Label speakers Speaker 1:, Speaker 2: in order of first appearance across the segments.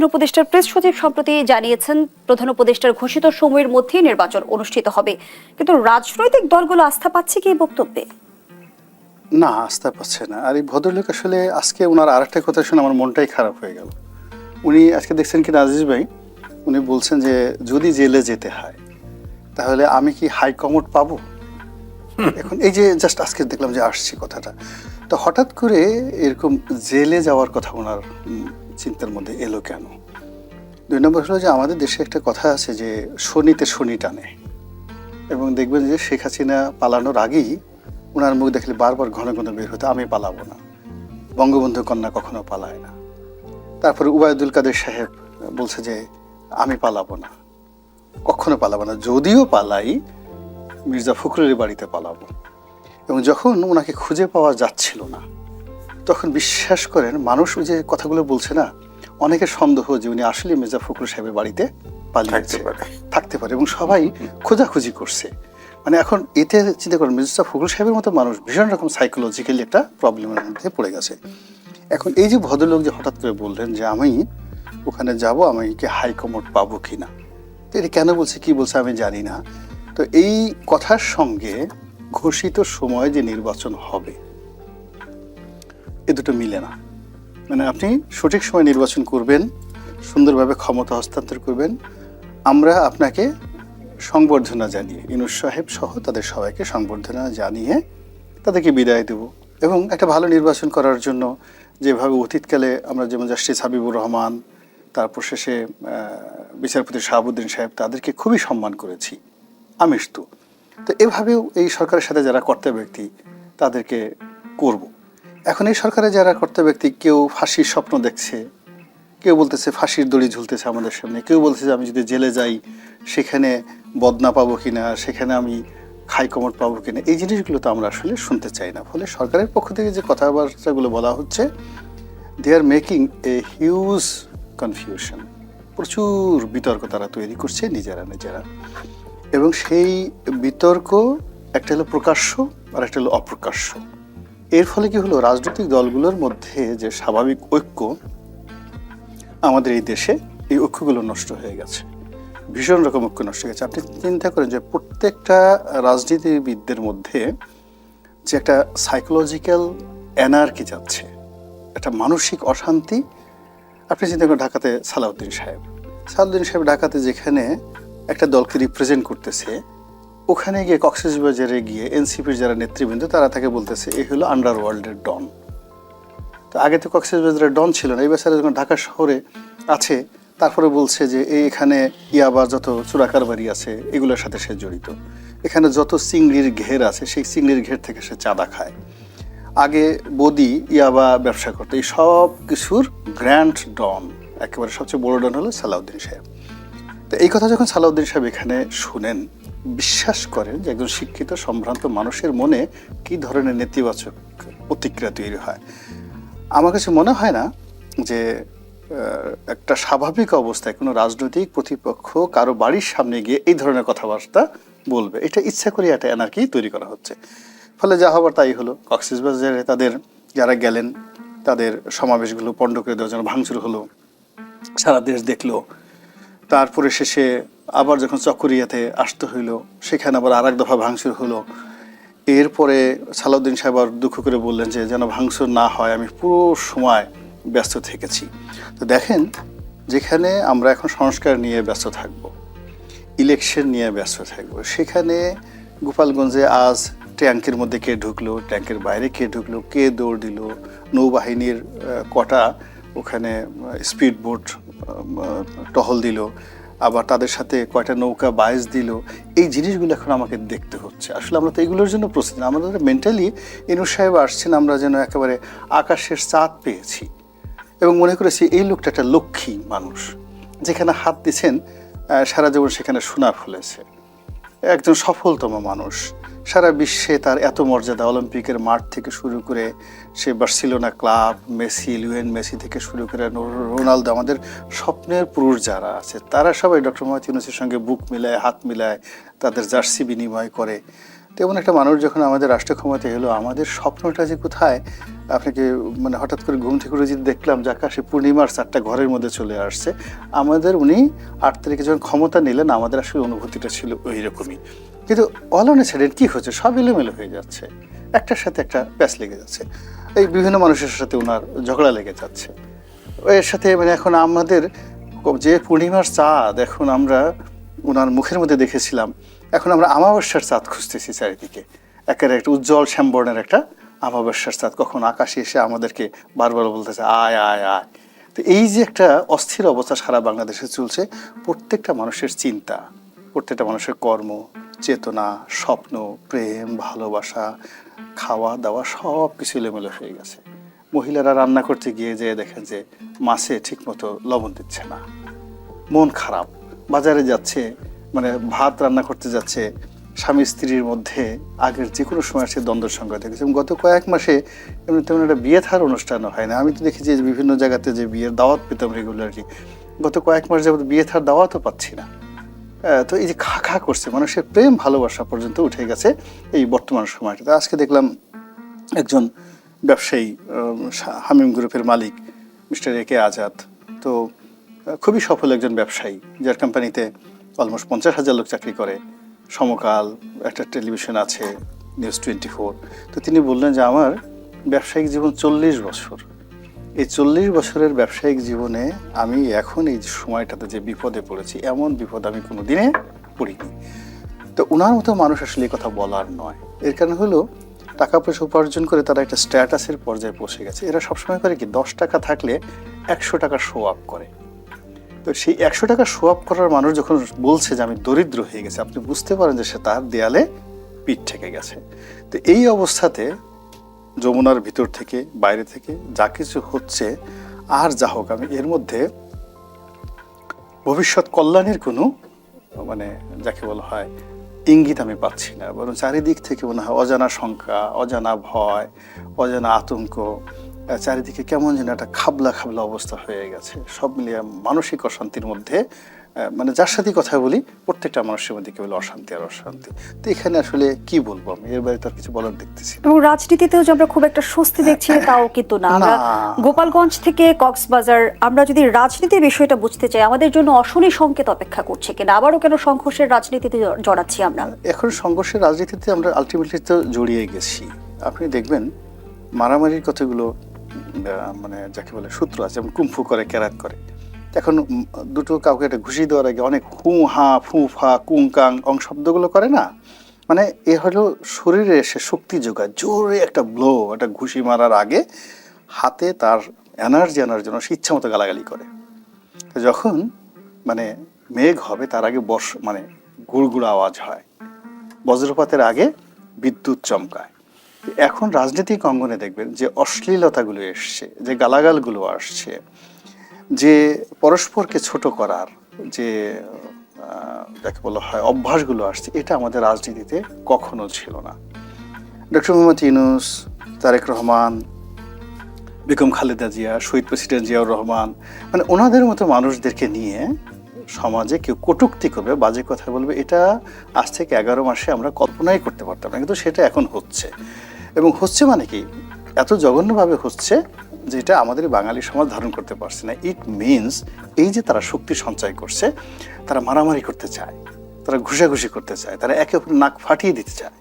Speaker 1: প্রধান উপদেষ্টার প্রেস সচিব সম্প্রতি জানিয়েছেন প্রধান উপদেষ্টার ঘোষিত সময়ের মধ্যে নির্বাচন অনুষ্ঠিত হবে, কিন্তু রাজনৈতিক দলগুলো আস্থা পাচ্ছে কি এই বক্তব্যে?
Speaker 2: না, আস্থা পাচ্ছে না। আর এই ভদ্রলোক আসলে আজকে ওনার আরেকটা কথা শুনে আমার মনটাই খারাপ হয়ে গেল। উনি আজকে দেখছেন কি আজিজ ভাই, উনি বলছেন যে যদি জেলে যেতে হয় তাহলে আমি কি হাই কমোড পাবো? এখন এই যে জাস্ট আজকে দেখলাম যে আসছে কথাটা, তো হঠাৎ করে এরকম জেলে যাওয়ার কথা ওনার চিন্তার মধ্যে এলো কেন? দুই নম্বর হলো যে আমাদের দেশে একটা কথা আছে যে শনিতে শনি টানে, এবং দেখবেন যে শেখ হাসিনা পালানোর আগেই ওনার মুখ দেখলে বারবার ঘন ঘন বের হতো আমি পালাবো না, বঙ্গবন্ধু কন্যা কখনো পালায় না। তারপরে উবায়দুল কাদের সাহেব বলছে যে আমি পালাবো না, কখনো পালাবো না, যদিও পালাই মির্জা ফখরুলের বাড়িতে পালাবো। এবং যখন ওনাকে খুঁজে পাওয়া যাচ্ছিল না, তখন বিশ্বাস করেন মানুষ ওই যে কথাগুলো বলছে না, অনেকের সন্দেহ যে উনি আসলে মির্জা ফখরুল সাহেবের বাড়িতে পালিয়েছে, থাকতে পারে, এবং সবাই খোঁজাখুঁজি করছে। মানে এখন এতে চিন্তা করেন মির্জা ফখরুল সাহেবের মতো মানুষ ভীষণ রকম সাইকোলজিক্যালি একটা প্রবলেমের মধ্যে পড়ে গেছে। এখন এই যে ভদ্রলোক যে হঠাৎ করে বললেন যে আমি ওখানে যাব, আমি কি হাই কমোড পাবো কিনা, তো এটা কেন বলছে কি বলছে আমি জানি না। তো এই কথার সঙ্গে ঘোষিত সময় যে নির্বাচন হবে এ দুটো মিলে না। মানে আপনি সঠিক সময় নির্বাচন করবেন, সুন্দরভাবে ক্ষমতা হস্তান্তর করবেন, আমরা আপনাকে সংবর্ধনা জানিয়ে ইউনূস সাহেব সহ তাদের সবাইকে সংবর্ধনা জানিয়ে তাদেরকে বিদায় দেব, এবং একটা ভালো নির্বাচন করার জন্য যেভাবে অতীতকালে আমরা যেমন জাস্টিস হাবিবুর রহমান, তারপর শেষে বিচারপতি শাহাবুদ্দিন সাহেব, তাদেরকে খুবই সম্মান করেছি আমিষ তো এভাবেও এই সরকারের সাথে যারা কর্তা ব্যক্তি তাদেরকে করব। এখন এই সরকারে যারা কর্তা ব্যক্তি, কেউ ফাঁসির স্বপ্ন দেখছে, কেউ বলতেছে ফাঁসির দড়ি ঝুলতেছে আমাদের সামনে, কেউ বলতেছে যে আমি যদি জেলে যাই সেখানে বদনা পাবো কিনা, সেখানে আমি হাই কমোড পাবো কিনা, এই জিনিসগুলো তো আমরা আসলে শুনতে চাই না। ফলে সরকারের পক্ষ থেকে যে কথাবার্তাগুলো বলা হচ্ছে, they are making a huge confusion, প্রচুর বিতর্ক তারা তৈরি করছে নিজেরা নিজেরা। এবং সেই বিতর্ক একটা হলো প্রকাশ্য আর একটা হলো অপ্রকাশ্য। এর ফলে কি হলো, রাজনৈতিক দলগুলোর মধ্যে যে স্বাভাবিক ঐক্য আমাদের এই দেশে, এই ঐক্যগুলো নষ্ট হয়ে গেছে, ভীষণ রকম ঐক্য নষ্ট হয়ে গেছে। আপনি চিন্তা করেন যে প্রত্যেকটা রাজনীতিবিদদের মধ্যে যে একটা সাইকোলজিক্যাল অ্যানার্কি যাচ্ছে, একটা মানসিক অশান্তি। আপনি চিন্তা করেন ঢাকাতে সালাউদ্দিন সাহেব ঢাকাতে যেখানে একটা দলকে রিপ্রেজেন্ট করতেছে, ওখানে গিয়ে কক্সবাজারে গিয়ে এনসিপির যারা নেতৃবৃন্দ তারা তাকে বলতেছে এই হলো আন্ডারওয়ার্ল্ডের ডন। তো আগে তো কক্সবাজারের ডন ছিল না, এই বেচারা যখন ঢাকা শহরে আছে তারপরে বলছে যে এখানে ইয়াবা যত চোরাকারবারি আছে এগুলোর সাথে সে জড়িত, এখানে যত চিংড়ির ঘের আছে সেই চিংড়ির ঘের থেকে সে চাঁদা খায়, আগে বদি ইয়াবা ব্যবসা করতো, এই সব কিছুর গ্র্যান্ড ডন, একেবারে সবচেয়ে বড় ডন হলো সালাউদ্দিন সাহেব। তো এই কথা যখন সালাউদ্দিন সাহেব এখানে শুনেন, বিশ্বাস করেন যে একজন শিক্ষিত সম্ভ্রান্ত মানুষের মনে কি ধরনের নেতিবাচক প্রতিক্রিয়া তৈরি হয়। আমার কাছে মনে হয় না যে একটা স্বাভাবিক অবস্থায় কোনো রাজনৈতিক প্রতিপক্ষ কারো বাড়ির সামনে গিয়ে এই ধরনের কথাবার্তা বলবে, এটা ইচ্ছা করে একটা এনার্কি তৈরি করা হচ্ছে। ফলে যা হবার তাই হলো, কক্সবাজারে তাদের যারা গেলেন তাদের সমাবেশগুলো পণ্ড করে দেওয়ার জন্য ভাঙচুর হলো, সারা দেশ দেখলো। তারপরে শেষে আবার যখন চকরিয়াতে আসতে হইলো সেখানে আবার আর এক দফা ভাঙচুর হলো। এরপরে সালাউদ্দিন সাহেব আর দুঃখ করে বললেন যে যেন ভাঙচুর না হয়, আমি পুরো সময় ব্যস্ত থেকেছি। তো দেখেন, যেখানে আমরা এখন সংস্কার নিয়ে ব্যস্ত থাকব, ইলেকশন নিয়ে ব্যস্ত থাকব, সেখানে গোপালগঞ্জে আজ ট্যাঙ্কের মধ্যে কে ঢুকলো, ট্যাঙ্কের বাইরে কে ঢুকলো, কে দৌড় দিল, নৌবাহিনীর কটা ওখানে স্পিড বোট টহল দিল, আবার তাদের সাথে কয়টা নৌকা বাইজ দিল, এই জিনিসগুলো এখন আমাকে দেখতে হচ্ছে। আসলে আমরা তো এগুলোর জন্য প্রস্তুত না, আমাদের মেন্টালি ইউনূস সাহেব আসছেন, আমরা যেন একেবারে আকাশের চাঁদ পেয়েছি এবং মনে করেছি এই লোকটা একটা লক্ষ্মী মানুষ, যেখানে হাত দিচ্ছেন সারা জীবন সেখানে সোনা ফলেছে, একজন সফলতম মানুষ, সারা বিশ্বে তার এত মর্যাদা, অলিম্পিকের মাঠ থেকে শুরু করে সে Barcelona club, Messi, Lionel Messi থেকে শুরু করে রোনালদো, আমাদের স্বপ্নের পুরুষ যারা আছে তারা সবাই ডক্টর মোহাম্মদ ইউনূসের সঙ্গে বুক মিলায়, হাত মিলায়, তাদের জার্সি বিনিময় করে। তেমন একটা মানুষ যখন আমাদের রাষ্ট্র ক্ষমতায় এলো, আমাদের স্বপ্নটা যে কোথায়, আপনাকে মানে হঠাৎ করে ঘুম থেকে উঠে যদি দেখলাম যে আকাশে পূর্ণিমার 4টা ঘরের মধ্যে চলে আসছে। আমাদের উনি 8 তারিখে যখন ক্ষমতা নিলেন, আমাদের আসলে অনুভূতিটা ছিল ওই রকমই। কিন্তু অল অন এ সাডেন কি হচ্ছে, সব এলোমেলো হয়ে যাচ্ছে, একটার সাথে একটা প্যাচ লেগে যাচ্ছে। এই বিভিন্ন মানুষের সাথে ওনার ঝগড়া লেগে যাচ্ছে। এর সাথে মানে এখন আমাদের যে পূর্ণিমার চাঁদ এখন আমরা ওনার মুখের মধ্যে দেখেছিলাম, এখন আমরা আমাবস্যার চাঁদ খুঁজতেছি চারিদিকে। একেবারে একটা উজ্জ্বল শ্যামবর্ণের একটা আমাবস্যার চাঁদ কখন আকাশে এসে আমাদেরকে বারবার বলতেছে আয় আয় আয়। তো এই যে একটা অস্থির অবস্থা সারা বাংলাদেশে চলছে, প্রত্যেকটা মানুষের চিন্তা, প্রত্যেকটা মানুষের কর্ম, চেতনা, স্বপ্ন, প্রেম, ভালোবাসা, খাওয়া দাওয়া সব কিছু এলোমেলো হয়ে গেছে। মহিলারা রান্না করতে গিয়ে যে দেখেন যে মাছে ঠিকমতো লবণ দিচ্ছে না, মন খারাপ। বাজারে যাচ্ছে, মানে ভাত রান্না করতে যাচ্ছে, স্বামী স্ত্রীর মধ্যে আগের যে কোনো সময় সে দ্বন্দ্ব সংঘাত দেখেছে। গত কয়েক মাসে এমনি তেমন একটা বিয়ে থার অনুষ্ঠানও হয় না। আমি তো দেখি যে বিভিন্ন জায়গাতে যে বিয়ের দাওয়াত পেতাম রেগুলারলি, গত কয়েক মাস যাবত বিয়ে থার দাওয়াতও পাচ্ছি না। তো এই যে খা খা করছে, মানুষের প্রেম ভালোবাসা পর্যন্ত উঠে গেছে এই বর্তমান সময়টাতে। আজকে দেখলাম একজন ব্যবসায়ী, হামিম গ্রুপের মালিক মিস্টার এ কে আজাদ, তো খুবই সফল একজন ব্যবসায়ী, যার কোম্পানিতে অলমোস্ট 50,000 লোক চাকরি করে। সমকাল, একটা টেলিভিশন আছে, নিউজ 24। তো তিনি বললেন যে আমার ব্যবসায়িক জীবন 40 বছর, এই 40 বছরের ব্যবসায়িক জীবনে আমি এখন এই সময়টাতে যে বিপদে পড়েছি, এমন বিপদ আমি কোনো দিনে পড়িনি। তো ওনার মতো মানুষ আসলে এই কথা বলার নয়। এর কারণ হলো টাকা পয়সা উপার্জন করে তারা একটা স্ট্যাটাসের পর্যায়ে পৌঁছে গেছে। এরা সবসময় করে কি, 10 টাকা থাকলে 100 টাকা শো আপ করে। তো সেই 100 টাকা শো আপ করার মানুষ যখন বলছে যে আমি দরিদ্র হয়ে গেছে, আপনি বুঝতে পারেন যে সে তার দেয়ালে পিঠ ঠেকে গেছে। তো এই অবস্থাতে যমুনার ভিতর থেকে বাইরে থেকে যা কিছু হচ্ছে, আর যা হোক, আমি এর মধ্যে ভবিষ্যৎ কল্যাণের কোনো মানে যাকে বলা হয় ইঙ্গিত আমি পাচ্ছি না। বরং চারিদিক থেকে মনে হয় অজানা শঙ্কা, অজানা ভয়, অজানা আতঙ্ক, চারিদিকে কেমন যেন একটা খাবলা খাবলা অবস্থা হয়ে গেছে। সব মিলিয়ে মানসিক অশান্তির মধ্যে, মানে যার সাথে কথা বলি প্রত্যেকটা মানুষের মধ্যে কেবল অশান্তি আর অশান্তি। তো এখানে আসলে কি বলবো, আমি এর বাইরে তো আর কিছু বলার দেখতেছি না।
Speaker 1: এবং রাজনীতিতেও যে আমরা খুব একটা স্বস্তি দেখছি তাও কিন্তু না। আমরা গোপালগঞ্জ থেকে কক্সবাজার, আমরা যদি রাজনীতির বিষয়টা বুঝতে চাই, আমাদের জন্য অশনি সংকেত অপেক্ষা করছে কিনা, আবারও কেন সংঘর্ষের রাজনীতিতে জড়াচ্ছি আমরা?
Speaker 2: এখন সংঘর্ষের রাজনীতিতে আমরা আলটিমেটলি তো জড়িয়ে গেছি। আপনি দেখবেন মারামারির কথাগুলো মানে যাকে বলে সূত্র আছে, যেমন কুমফু করে, ক্যারাত করে। এখন দুটো কাউকে একটা ঘুষি দেওয়ার আগে অনেক হু হা ফু ফা কুংকাং অং শব্দগুলো করে না, মানে এ হলো শরীরে এসে শক্তি যোগায়। জোরে একটা ব্লো, একটা ঘুষি মারার আগে হাতে তার এনার্জি আনার জন্য সে ইচ্ছা মতো গালাগালি করে। তো যখন মানে মেঘ হবে তার আগে মানে গুড়গুড় আওয়াজ হয়, বজ্রপাতের আগে বিদ্যুৎ চমকায়। এখন রাজনৈতিক অঙ্গনে দেখবেন যে অশ্লীলতাগুলো এসছে, যে গালাগালগুলো আসছে, যে পরস্পরকে ছোট করার যে যাকে বলা হয় অভ্যাসগুলো আসছে, এটা আমাদের রাজনীতিতে কখনো ছিল না। ডক্টর মোহাম্মদ ইউনূস, তারেক রহমান, বেগম খালেদা জিয়া, শহীদ প্রেসিডেন্ট জিয়াউর রহমান, মানে ওনাদের মতো মানুষদেরকে নিয়ে সমাজে কেউ কটূক্তি করবে, বাজে কথা বলবে, এটা আজ থেকে 11 মাসে আমরা কল্পনাই করতে পারতাম না। কিন্তু সেটা এখন হচ্ছে, এবং হচ্ছে মানে কি, এত জঘন্যভাবে হচ্ছে যেটা আমাদের বাঙালি সমাজ ধারণ করতে পারছে না। ইট মিনস এই যে তারা শক্তি সঞ্চয় করছে, তারা মারামারি করতে চায়, তারা ঘুষাঘুষি করতে চায়, তারা একে অপরের নাক ফাটিয়ে দিতে চায়,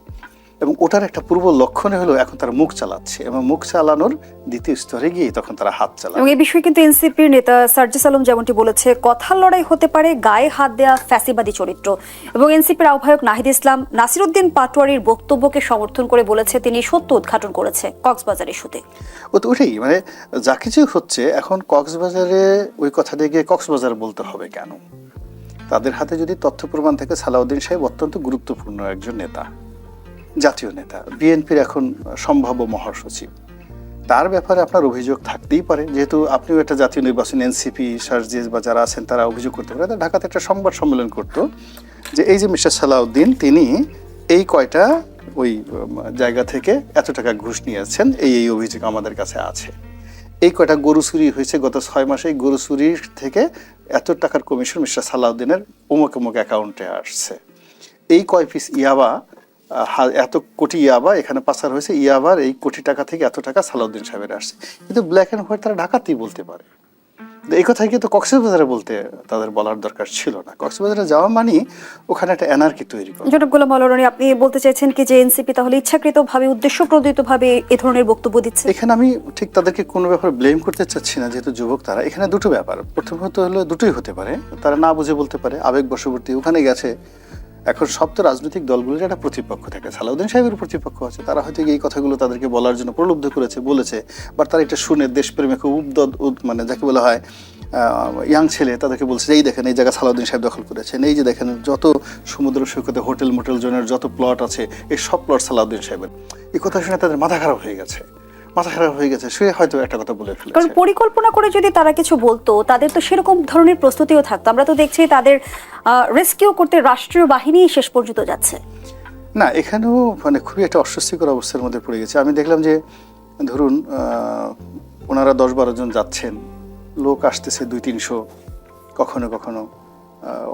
Speaker 2: এবং ওটার একটা পূর্ব লক্ষণে হলো এখন তারা মুখ চালাচ্ছে, এবং মুখ চালানোর দ্বিতীয় স্তরে গিয়ে তখন তারা হাত চালায়।
Speaker 1: এবং এই বিষয়ে কিন্তু এনসিপির নেতা সার্জিস আলম যেমনটি বলেছে, কথার লড়াই হতে পারে, গায়ে হাত দেয়া ফ্যাসিবাদী চরিত্র। এবং এনসিপির আহ্বায়ক নাহিদ ইসলাম নাসিরউদ্দিন পাটোয়ারির বক্তব্যকে সমর্থন করে বলেছে তিনি সত্য উদ্ঘাটন করেছে কক্সবাজার ইস্যুতে।
Speaker 2: ওটাই মানে যা কিছু হচ্ছে এখন কক্সবাজারে, ওই কথাটা গিয়ে কক্সবাজার বলতে হবে কেন? তাদের হাতে যদি তথ্য প্রমাণ থাকে, সালাউদ্দিন সাহেব অত্যন্ত গুরুত্বপূর্ণ একজন নেতা, জাতীয় নেতা, বিএনপির এখন সম্ভাব্য মহাসচিব, তার ব্যাপারে আপনার অভিযোগ থাকতেই পারে। যেহেতু আপনিও একটা জাতীয় নির্বাচন, এনসিপি, সার্জিস বা যারা আছেন তারা অভিযোগ করতে পারে। ঢাকাতে একটা সংবাদ সম্মেলন করতো যে এই যে মিস্টার সালাউদ্দিন, তিনি এই কয়টা ওই জায়গা থেকে এত টাকা ঘুষ নিয়েছেন, এই অভিযোগ আমাদের কাছে আছে। এই কয়টা গরু চুরি হয়েছে গত 6 মাসে, এই গরু চুরির থেকে এত টাকার কমিশন মিস্টার সালাউদ্দিনের অমুক অমুক অ্যাকাউন্টে আসছে। এই কয় পিস ইয়াবা এত কোটি ইয়াবা এখানে পাচার হয়েছে, ইয়াবার এই কোটি টাকা থেকে এত টাকা সালাউদ্দিন সাহেবের আসছে, কিন্তু ব্ল্যাক অ্যান্ড হোয়াইট তারা ডাকাতি বলতে পারে। এই কথাই কিন্তু কক্সবাজারে বলতে তাদের বলার দরকার ছিল না। কক্সবাজারে যাওয়া মানে ওখানে একটা এনার্কি তৈরি করা।
Speaker 1: জনাব গোলাম মাওলা রনি, আপনি বলতে চাইছেন কি যে এনসিপি তাহলে ইচ্ছাকৃতভাবে উদ্দেশ্যপ্রণোদিতভাবে এ ধরনের বক্তব্য দিচ্ছে?
Speaker 2: এখানে আমি ঠিক তাদেরকে কোনো ব্যাপারে ব্লেম করতে চাচ্ছি না, যেহেতু যুবক তারা। এখানে দুটো ব্যাপার, প্রথমত হলো দুটোই হতে পারে, তারা না বুঝে বলতে পারে, আবেগ বশবর্তী ওখানে গেছে। এখন সব তো রাজনৈতিক দলগুলোর একটা প্রতিপক্ষ থাকে, সালাউদ্দিন সাহেবের প্রতিপক্ষ আছে, তারা হয়তো এই কথাগুলো তাদেরকে বলার জন্য প্রলুব্ধ করেছে, বলেছে, বা তারা এটা শুনে দেশপ্রেমে খুব মানে যাকে বলা হয় ইয়াং ছেলে, তাদেরকে বলছে এই দেখেন এই জায়গা সালাউদ্দিন সাহেব দখল করেছেন, এই যে দেখেন যত সমুদ্র সৈকতে হোটেল মোটেল জোনের যত প্লট আছে এই সব প্লট সালাউদ্দিন সাহেবের। এই কথা শুনে তাদের মাথা খারাপ হয়ে গেছে, সে হয়তো একটা কথা বলে ফেলেছে।
Speaker 1: কারণ পরিকল্পনা করে যদি তারা কিছু বলতো, তাদের তো সেরকম ধরনের প্রস্তুতিও থাকতো। আমরা তো দেখছি তাদের রেস্কিউ করতে রাষ্ট্রীয় বাহিনী শেষ পর্যন্ত যাচ্ছে।
Speaker 2: না, এখানেও মানে খুবই একটা অস্বস্তিকর অবস্থার মধ্যে পড়ে গেছে। আমি দেখলাম যে ধরুন ওনারা 10-12 জন যাচ্ছেন, লোক আসতেছে 200-300, কখনো কখনো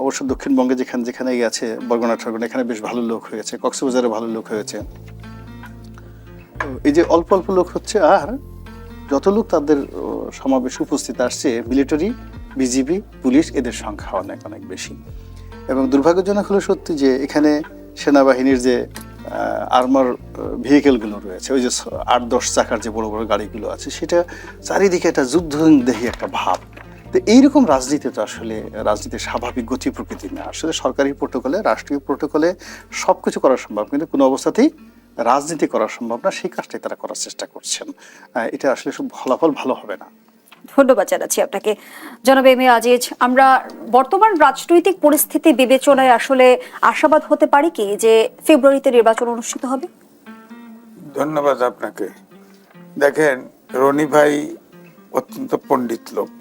Speaker 2: অবশ্য দক্ষিণবঙ্গে যেখানে গেছে বরগুনা ঠরগুনা, এখানে বেশ ভালো লোক হয়েছে, কক্সবাজারে ভালো লোক হয়েছে। এই যে অল্প অল্প লোক হচ্ছে, আর যত লোক তাদের সমাবেশে উপস্থিত আসছে, মিলিটারি, বিজিবি, পুলিশ, এদের সংখ্যা অনেক অনেক বেশি। এবং দুর্ভাগ্যজনক হলো সত্যি যে এখানে সেনাবাহিনীর যে আর্মার ভেহিকেলগুলো রয়েছে, ওই যে 8-10 চাকার যে বড় বড় গাড়িগুলো আছে, সেটা চারিদিকে একটা যুদ্ধদেহী একটা ভাব। তো এইরকম রাজনীতি তো আসলে রাজনীতির স্বাভাবিক গতি প্রকৃতি না। আসলে সরকারি প্রোটোকলে, রাষ্ট্রীয় প্রোটোকলে সব কিছু করা সম্ভব, কিন্তু কোনো অবস্থাতেই রাজনীতি করা সম্ভব না। সেই কাজটাই তারা করার চেষ্টা করছেন। এটা আসলে সব ফলাফল ভালো হবে না।
Speaker 1: ধন্যবাদ জানাচ্ছি আপনাকে জনাব এম এ আজিজ। আমরা বর্তমান রাজনৈতিক পরিস্থিতি বিবেচনায় আসলে আশাবাদ হতে পারি কি যে ফেব্রুয়ারিতে নির্বাচন অনুষ্ঠিত হবে?
Speaker 3: ধন্যবাদ আপনাকে। দেখেন, রনি ভাই অত্যন্ত পণ্ডিত লোক,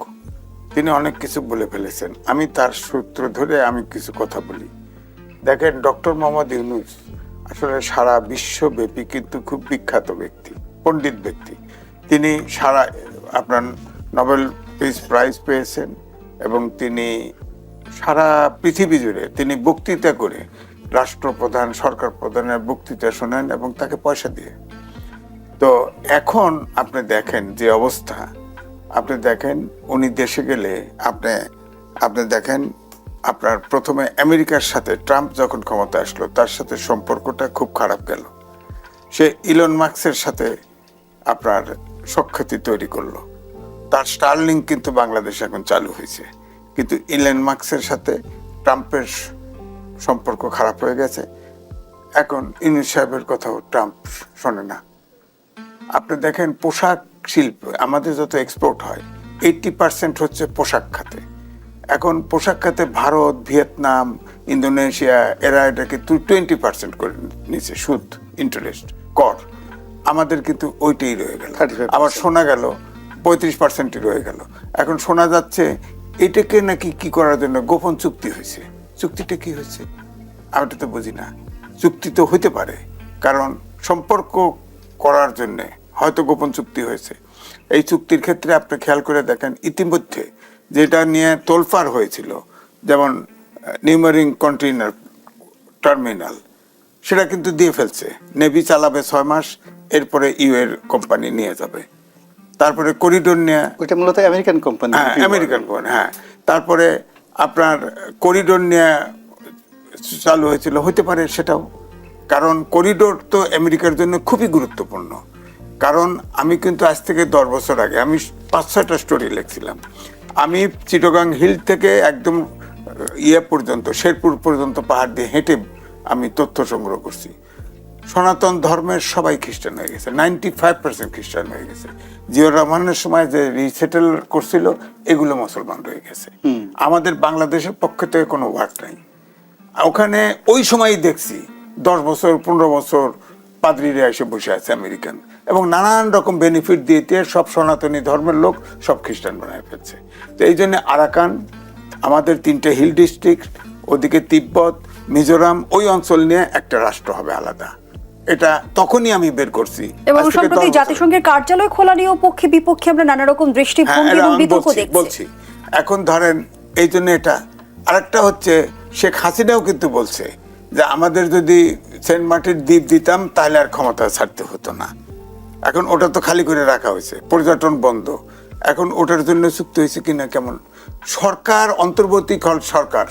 Speaker 3: তিনি অনেক কিছু বলে ফেলেছেন। আমি তার সূত্র ধরে আমি কিছু কথা বলি। দেখেন, ডক্টর মোহাম্মদ ইউনূস আসলে সারা বিশ্বব্যাপী কিন্তু খুব বিখ্যাত ব্যক্তি, পণ্ডিত ব্যক্তি। তিনি আপনার নোবেল পিস প্রাইজ পেয়েছেন, এবং তিনি সারা পৃথিবী জুড়ে তিনি বক্তৃতা করে রাষ্ট্রপ্রধান, সরকার প্রধানের বক্তৃতা শোনেন, এবং তাকে পয়সা দিয়ে। তো এখন আপনি দেখেন যে অবস্থা, আপনি দেখেন উনি দেশে গেলে আপনি দেখেন আপনার প্রথমে আমেরিকার সাথে ট্রাম্প যখন ক্ষমতা আসলো, তার সাথে সম্পর্কটা খুব খারাপ গেল। সে ইলন মাস্কের সাথে আপনার সখ্যাতি তৈরি করলো। তার স্টারলিংক কিন্তু বাংলাদেশে এখন চালু হয়েছে, কিন্তু ইলন মাস্কের সাথে ট্রাম্পের সম্পর্ক খারাপ হয়ে গেছে। এখন ইউনূস সাহেবের কথাও ট্রাম্প শোনে না। আপনি দেখেন পোশাক শিল্প, আমাদের যত এক্সপোর্ট হয় 80% হচ্ছে পোশাক খাতে। এখন পোশাক খাতে ভারত, ভিয়েতনাম, ইন্দোনেশিয়া এরা এটাকে 20% করে নিচ্ছে, সুদ, ইন্টারেস্ট, কর। আমাদের কিন্তু ওইটাই রয়ে গেল। আবার শোনা গেল 35%ই রয়ে গেল। এখন শোনা যাচ্ছে এটাকে নাকি কি করার জন্য গোপন চুক্তি হয়েছে। চুক্তিটা কি হয়েছে আমি তো বুঝি না। চুক্তি তো হইতে পারে, কারণ সম্পর্ক করার জন্য হয়তো গোপন চুক্তি হয়েছে। এই চুক্তির ক্ষেত্রে আপনি খেয়াল করে দেখেন, ইতিমধ্যে যেটা নিয়ে তোলফাড় হয়েছিল, যেমন নিউমারিং কন্টেইনার টার্মিনাল, সেটা কিন্তু দিয়ে ফেলছে। নেভি চালাবে 6 মাস, এরপরে ইউএর কোম্পানি নিয়ে যাবে। তারপরে করিডোর নিয়ে,
Speaker 2: ওইটা মূলত আমেরিকান কোম্পানি,
Speaker 3: আমেরিকান কোম্পানি, হ্যাঁ। তারপরে আপনার করিডোর নিয়ে চালু হয়েছিল, হতে পারে সেটাও, কারণ করিডোর তো আমেরিকার জন্য খুবই গুরুত্বপূর্ণ। কারণ আমি কিন্তু আজ থেকে 10 বছর আগে আমি 5-6টা স্টোরি লিখছিলাম। আমি চিটাগাং হিল থেকে একদম পর্যন্ত, শেরপুর পর্যন্ত পাহাড় দিয়ে হেঁটে আমি তথ্য সংগ্রহ করছি। সনাতন ধর্মের সবাই খ্রিস্টান হয়ে গেছে, 95% খ্রিস্টান হয়ে গেছে। জিয়াউর রহমানের সময় যে রিসেটেল করছিল, এগুলো মুসলমান রয়ে গেছে। আমাদের বাংলাদেশের পক্ষ থেকে কোনো ওয়ার্ড নাই ওখানে। ওই সময়ই দেখছি 10 বছর 15 বছর পাদ্রীরা এসে বসে আছে আমেরিকান, এবং নানান রকম বেনিফিট দিয়ে সব সনাতনী ধর্মের লোক সব খ্রিস্টান বানায় ফেলছে। তো এই জন্য আরাকান, আমাদের 3টে হিল ডিস্ট্রিক্ট, ওদিকে তিব্বত, মিজোরাম, ওই অঞ্চল নিয়ে একটা রাষ্ট্র হবে আলাদা। এটা তখনই আমি বের করছি।
Speaker 1: এবং সম্প্রতি জাতিসংঘের কার্যালয় খোলা নিয়েও পক্ষে বিপক্ষে আমরা নানা রকম দৃষ্টিভঙ্গি এবং বিতর্ক
Speaker 3: বলছি। এখন ধরেন এই জন্য এটা। আরেকটা হচ্ছে শেখ হাসিনাও কিন্তু বলছে যে আমাদের যদি সেন্ট মার্টিন দ্বীপ দিতাম তাহলে আর ক্ষমতা ছাড়তে হতো না। এখন ওটা তো খালি করে রাখা হয়েছে, পর্যটন বন্ধ। এখন ওটার জন্য চুক্তি হয়েছে কিনা কেমন? সরকার অন্তর্বর্তীকাল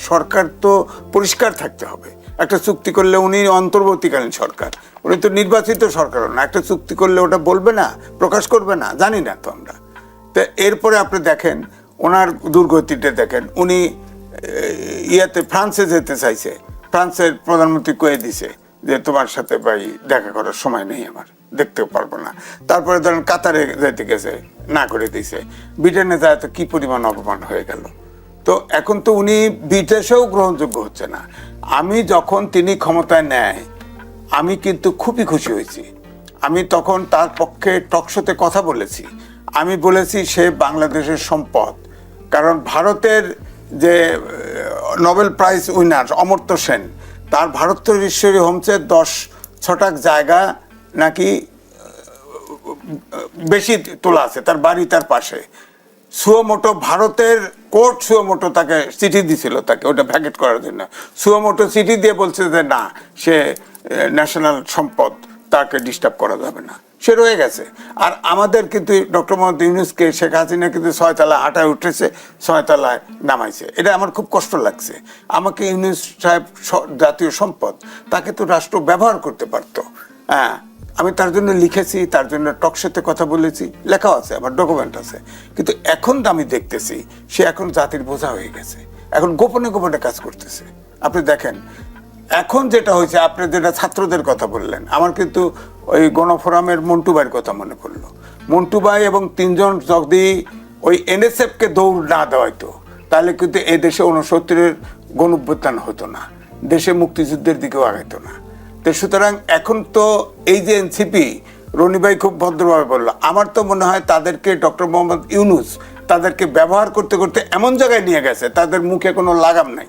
Speaker 3: সরকার তো পরিষ্কার থাকতে হবে। একটা চুক্তি করলে উনি অন্তর্বর্তীকালীন সরকার, উনি তো নির্বাচিত সরকার না। একটা চুক্তি করলে ওটা বলবে না, প্রকাশ করবে না, জানি না তো আমরা। তো এরপরে আপনি দেখেন ওনার দুর্গতিটা দেখেন, উনি ফ্রান্সে যেতে চাইছে, ফ্রান্সের প্রধানমন্ত্রী কয়ে দিছে যে তোমার সাথে ভাই দেখা করার সময় নেই, আমার দেখতেও পারবো না। তারপরে ধরেন কাতারে যাইতে গেছে, না করে দিছে। ব্রিটেনে যায় তো কি পরিমাণ অপমান হয়ে গেল। তো এখন তো উনি বিদেশেও গ্রহণযোগ্য হচ্ছে না। আমি যখন তিনি ক্ষমতায় নেয় আমি কিন্তু খুবই খুশি হয়েছি। আমি তখন তার পক্ষে টকশোতে কথা বলেছি। আমি বলেছি সে বাংলাদেশের সম্পদ। কারণ ভারতের যে Nobel prize winner Amartya Sen, তার ভারতেশ্বরী হোমসে 10 ছটাক জায়গা নাকি বেশি তোলা আছে, তার বাড়ি তার পাশে। সুয়োমোটো ভারতের কোর্ট সুয়োমোটো তাকে চিঠি দিছিল, তাকে ওটা ভ্যাকেট করার জন্য। সুয়োমোটো চিঠি দিয়ে বলছে যে না, সে ন্যাশনাল সম্পদ, তাকে ডিস্টার্ব করা যাবে না, সে রয়ে গেছে। আর আমাদের কিন্তু ডক্টর মোহাম্মদ ইউনূসকে শেখ হাসিনা কিন্তু 6 তলা হাঁটায় উঠেছে, 6 তলায় নামাইছে। এটা আমার খুব কষ্ট লাগছে। আমাকে ইউনূস সাহেব জাতীয় সম্পদ, তাকে তো রাষ্ট্র ব্যবহার করতে পারতো। হ্যাঁ, আমি তার জন্য লিখেছি, তার জন্য টকশোতে কথা বলেছি, লেখা আছে, আমার ডকুমেন্ট আছে। কিন্তু এখন আমি দেখতেছি সে এখন জাতির বোঝা হয়ে গেছে, এখন গোপনে গোপনে কাজ করতেছে। আপনি দেখেন এখন যেটা হয়েছে, আপনি যেটা ছাত্রদের কথা বললেন, আমার কিন্তু ওই গণফোরামের মন্টু ভাইয়ের কথা মনে পড়লো। মন্টু ভাই এবং 3 জন যদি ওই এনএসএফকে দৌড় না দেওয়াইতো, তাহলে কিন্তু এ দেশে 69-এর গণঅভ্যুত্থান হতো না, দেশে মুক্তিযুদ্ধের দিকেও আগাইতো না। তো সুতরাং এখন তো এই যে এনসিপি, রনি ভাই খুব ভদ্রভাবে বললো, আমার তো মনে হয় তাদেরকে ডক্টর মোহাম্মদ ইউনূস তাদেরকে ব্যবহার করতে করতে এমন জায়গায় নিয়ে গেছে, তাদের মুখে কোনো লাগাম নাই।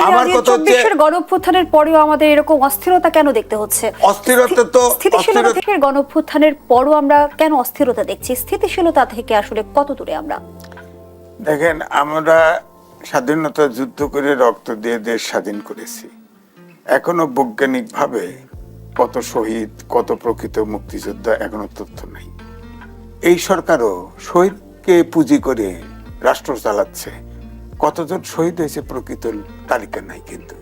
Speaker 1: আমার কথা হচ্ছে, গণঅভ্যুত্থানের পরেও আমাদের এরকম অস্থিরতা কেন দেখতে হচ্ছে?
Speaker 3: অস্থিরতা তো
Speaker 1: স্থিতিশীলতা থেকে, গণঅভ্যুত্থানের পরও আমরা কেন অস্থিরতা দেখছি? স্থিতিশীলতা থেকে আসলে কত দূরে আমরা?
Speaker 3: দেখেন, আমরা স্বাধীনতা যুদ্ধ করে রক্ত দিয়ে দেশ স্বাধীন করেছি। এখনো বৈজ্ঞানিকভাবে কত শহীদ, কত প্রকৃত মুক্তিযোদ্ধা এখনো তথ্য নাই। এই সরকারও শহীদকে পুঁজি করে রাষ্ট্র চালাচ্ছে। কতজন শহীদ হয়েছে প্রকৃত তালিকা নাই। কিন্তু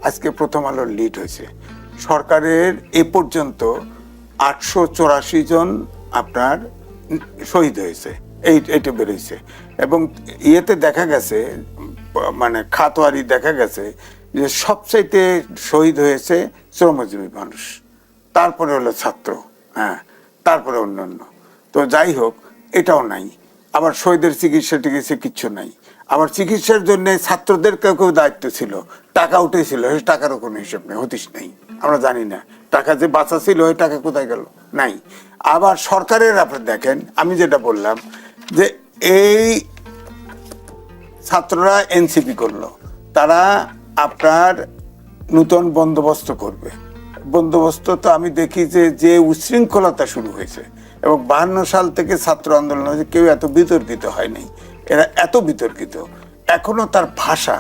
Speaker 3: আজকে প্রথম আলোর লিড হয়েছে, সরকারের এ পর্যন্ত 884 জন আপনার শহীদ হয়েছে, এইটা বেরোইছে। এবং ইয়েতে দেখা গেছে, মানে খাতোয়ারি দেখা গেছে যে সবচাইতে শহীদ হয়েছে শ্রমজীবী মানুষ, তারপরে হলো ছাত্র, হ্যাঁ, তারপরে অন্যান্য। তো যাই হোক, এটাও নাই। আবার শহীদের চিকিৎসা কিচ্ছু নাই। আবার চিকিৎসার জন্য ছাত্রদের কেউ দায়িত্ব ছিল, টাকা উঠেছিল, সেই টাকারও কোনো হিসেব নেই, হতিস নেই, আমরা জানি না। টাকা যে বাঁচা ছিল, ওই টাকা কোথায় গেল, নাই। আবার সরকারের আপনি দেখেন, আমি যেটা বললাম যে এই ছাত্ররা এনসিপি করলো, তারা আপনার নূতন বন্দোবস্ত করবে। বন্দোবস্ত তো আমি দেখি যে উচ্ছৃঙ্খলতা শুরু হয়েছে, এবং 52 সাল থেকে ছাত্র আন্দোলন হয়েছে, কেউ এত বিতর্কিত হয়নি। এরা এত বিতর্কিত। এখনো তার ভাষা,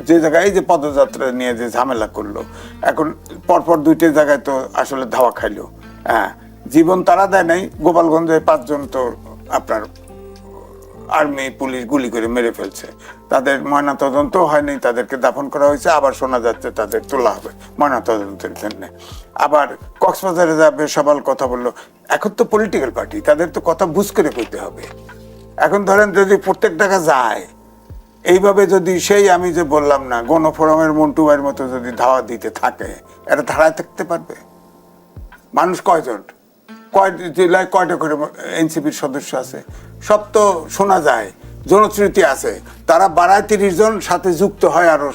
Speaker 3: যে জায়গায় যে পদযাত্রা নিয়ে যে ঝামেলা করলো, এখন পরপর 2টে জায়গায় তো আসলে ধাওয়া খাইলো। হ্যাঁ, জীবন তারা দেয় নাই। গোপালগঞ্জে 5 জন তো আপনার আর্মি পুলিশ গুলি করে মেরে ফেলছে, তাদের ময়না তদন্ত হয়নি, তাদেরকে দাফন করা হয়েছে। আবার শোনা যাচ্ছে তাদের তোলা হবে ময়না তদন্তের জন্য। আবার কক্সবাজারে যাবে, সবাল কথা বললো। এখন তো পলিটিক্যাল পার্টি, তাদের তো কথা বুঝ করে করতে হবে। এখন ধরেন যদি প্রত্যেক টাকা যায় এইভাবে, যদি সেই আমি যে বললাম না, গণফোরামের মন্টু ভাইয়ের মতো যদি ধাওয়া দিতে থাকে, এরা ধারায় থাকতে পারবে? মানুষ কয়জন, কয় জেলায় কয়টা করে এনসিপির সদস্য আছে, সব তো শোনা যায়, জনশ্রুতি আছে। তারা বাড়ায় 30 জন, সাথে যুক্ত হয় আরো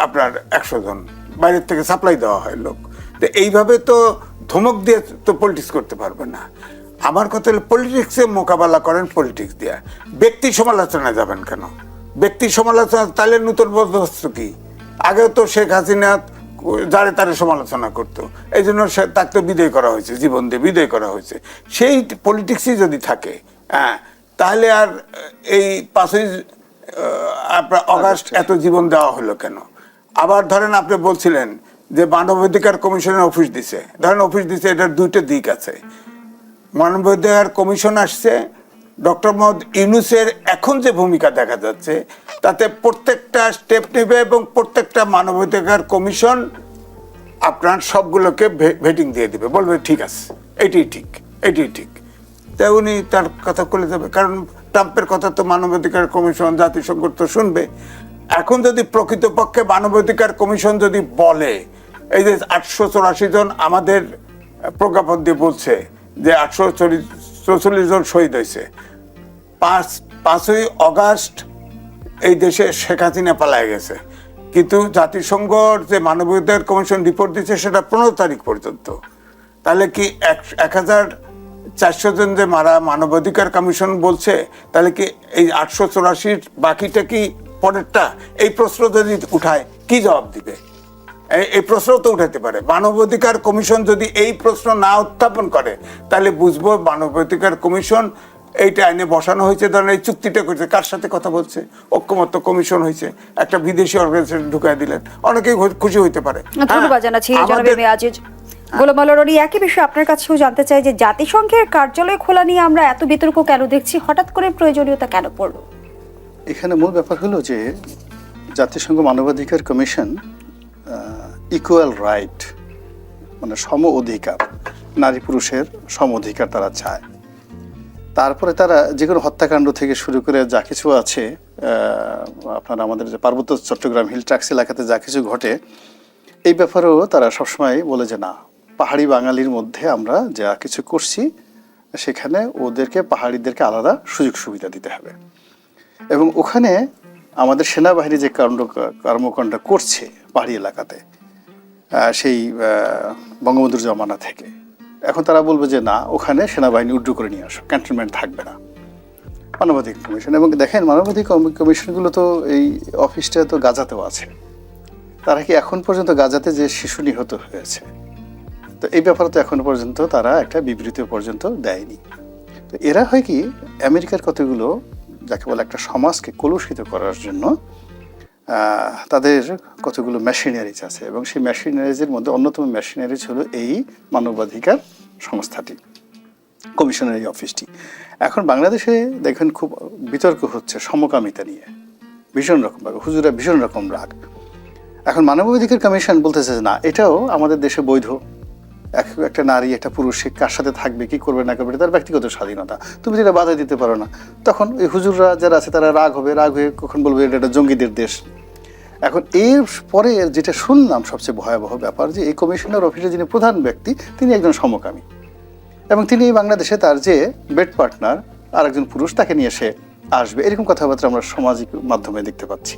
Speaker 3: আপনার 100 জন, বাইরের থেকে সাপ্লাই দেওয়া হয় লোক। তো এইভাবে তো ধমক দিয়ে তো পলিটিক্স করতে পারবে না। আমার কথা হলো, পলিটিক্সে মোকাবেলা করেন পলিটিক্স দিয়ে, ব্যক্তি সমালোচনা যাবেন কেন? ব্যক্তি সমালোচনা তাহলে নতুন বন্দোবস্ত কি? আগেও তো শেখ হাসিনা যারে তারে সমালোচনা করতো, এই জন্য তাকে তো বিদায় করা হয়েছে, জীবন দিয়ে বিদায় করা হয়েছে। সেই পলিটিক্সই যদি থাকে, হ্যাঁ, তাহলে আর এই 5ই আপনার অগাস্ট এত জীবন দেওয়া হলো কেন? আবার ধরেন আপনি বলছিলেন যে মানবাধিকার কমিশনের অফিস দিছে, ধরেন অফিস দিছে, এটার দুইটা দিক আছে। মানবাধিকার কমিশন আসছে, ডক্টর মোহাম্মদ ইউনূসের এখন যে ভূমিকা দেখা যাচ্ছে তাতে প্রত্যেকটা স্টেপ নেবে এবং প্রত্যেকটা মানবাধিকার কমিশন আপনার সবগুলোকে ভেটিং দিয়ে দিবে, বলবে ঠিক আছে, এটাই ঠিক, এটাই ঠিক। তাই উনি তার কথা বলে যাবে, কারণ ট্রাম্পের কথা তো মানবাধিকার কমিশন, জাতিসংঘ তো শুনবে। এখন যদি প্রকৃতপক্ষে মানবাধিকার কমিশন যদি বলে, এই যে 884 জন আমাদের প্রজ্ঞাপন দিয়ে বলছে যে 844 জন শহীদ হয়েছে, 5ই অগাস্ট এই দেশে শেখ হাসিনা পালায় গেছে, কিন্তু জাতিসংঘর যে মানবাধিকার কমিশন রিপোর্ট দিচ্ছে সেটা 15 তারিখ পর্যন্ত। তাহলে কি 1400 জন যে মারা মানবাধিকার কমিশন বলছে, তাহলে কি এই 884 বাকিটা কি পরেরটা? এই প্রশ্ন যদি উঠায় কি জবাব দিবে? এই প্রশ্ন তো উঠাতে পারে। মানবাধিকার কমিশন যদি এই প্রশ্ন না উত্থাপন করে, তাহলে বুঝবো মানবাধিকার কমিশন এইটা আইনে বসানো হয়েছে, ধরেন এই চুক্তিটা করছে, কার সাথে কথা বলছে, ঐক্যমত্য কমিশন হয়েছে, একটা বিদেশি অর্গানাইজেশন ঢুকাই দিলেন, অনেকেই খুশি হইতে পারে।
Speaker 1: ধন্যবাদ জানাচ্ছি জনাব এম এ আজিজ। গোলাম আল্লাহ রনি, একই বিষয়ে আপনার কাছেও জানতে চাই যে জাতিসংঘের কার্যালয় খোলা নিয়ে আমরা এত বিতর্ক কেন দেখছি, হঠাৎ করে প্রয়োজনীয়তা কেন পড়লো?
Speaker 2: এখানে মূল ব্যাপার হলো যে জাতিসংঘ মানবাধিকার কমিশন ইকুয়াল রাইট, মানে সম অধিকার, নারী পুরুষের সম অধিকার তারা চায়। তারপরে তারা যে কোনো হত্যাকাণ্ড থেকে শুরু করে যা কিছু আছে, আপনার আমাদের যে পার্বত্য চট্টগ্রাম হিল ট্রাক্স এলাকাতে যা কিছু ঘটে, এই ব্যাপারেও তারা সবসময় বলে যে না, পাহাড়ি বাঙালির মধ্যে আমরা যা কিছু করছি সেখানে ওদেরকে, পাহাড়িদেরকে আলাদা সুযোগ সুবিধা দিতে হবে। এবং ওখানে আমাদের সেনাবাহিনী যে কর্মকাণ্ড করছে পাহাড়ি এলাকাতে, সেই বঙ্গবন্ধুর জমানা থেকে, এখন তারা বলবে যে না, ওখানে সেনাবাহিনী উড্ডু করে নিয়ে আসো, ক্যান্টনমেন্ট থাকবে না। মানবাধিকার কমিশন, এবং দেখেন মানবাধিকার কমিশনগুলো তো এই অফিসটা তো গাজাতেও আছে। তারা কি এখন পর্যন্ত গাজাতে যে শিশু নিহত হয়েছে, তো এই ব্যাপারে তো এখন পর্যন্ত তারা একটা বিবৃতি পর্যন্ত দেয়নি। তো এরা হয় কি, আমেরিকার কতগুলো যাকে বলে একটা সমাজকে কলুষিত করার জন্য তাদের কতগুলো মেশিনারিজ আছে, এবং সেই মেশিনারিজের মধ্যে অন্যতম মেশিনারিজ হলো এই মানবাধিকার সংস্থাটি, কমিশনের এই অফিসটি। এখন বাংলাদেশে দেখেন খুব বিতর্ক হচ্ছে সমকামিতা নিয়ে, ভীষণ রকমভাবে হুজুরা ভীষণ রকম রাগ। এখন মানবাধিকার কমিশন বলতেছে না, এটাও আমাদের দেশে বৈধ, একটা নারী একটা পুরুষ সে কার সাথে থাকবে, কি করবে না করবে, তার ব্যক্তিগত স্বাধীনতা, তুমি যেটা বাধা দিতে পারো না। তখন এই হুজুররা যারা আছে তারা রাগ হয়ে কখন বলবে এটা একটা জঙ্গিদের দেশ। এখন এর পরে যেটা শুনলাম সবচেয়ে ভয়াবহ ব্যাপার, যে এই কমিশনের অফিসে যিনি প্রধান ব্যক্তি তিনি একজন সমকামী, এবং তিনি বাংলাদেশে তার যে বেড পার্টনার আর একজন পুরুষ তাকে নিয়ে সে আসবে, এরকম কথাবার্তা আমরা সামাজিক মাধ্যমে দেখতে পাচ্ছি।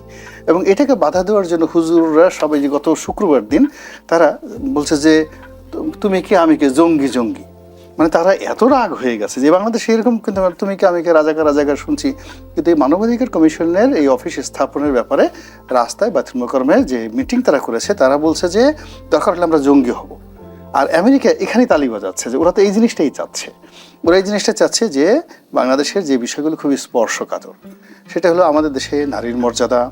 Speaker 2: এবং এটাকে বাধা দেওয়ার জন্য হুজুররা সবাই যে গত শুক্রবার দিন তারা বলছে যে তুমি কি আমি কে, জঙ্গি জঙ্গি, মানে তারা এত রাগ হয়ে গেছে যে বাংলাদেশে এরকম, কিন্তু তুমি কি আমি কে, রাজাকার শুনছি। কিন্তু এই মানবাধিকার কমিশনের এই অফিস স্থাপনের ব্যাপারে রাস্তায় বা ধর্মকর্মে যে মিটিং তারা করেছে, তারা বলছে যে দরকার হলে আমরা জঙ্গি হব। আর আমেরিকা এখানেই তালি বাজাচ্ছে যে ওরা তো এই জিনিসটাই চাচ্ছে, ওরা এই জিনিসটা চাচ্ছে যে বাংলাদেশের যে বিষয়গুলো খুবই স্পর্শকাতর, সেটা হলো আমাদের দেশে নারীর মর্যাদা,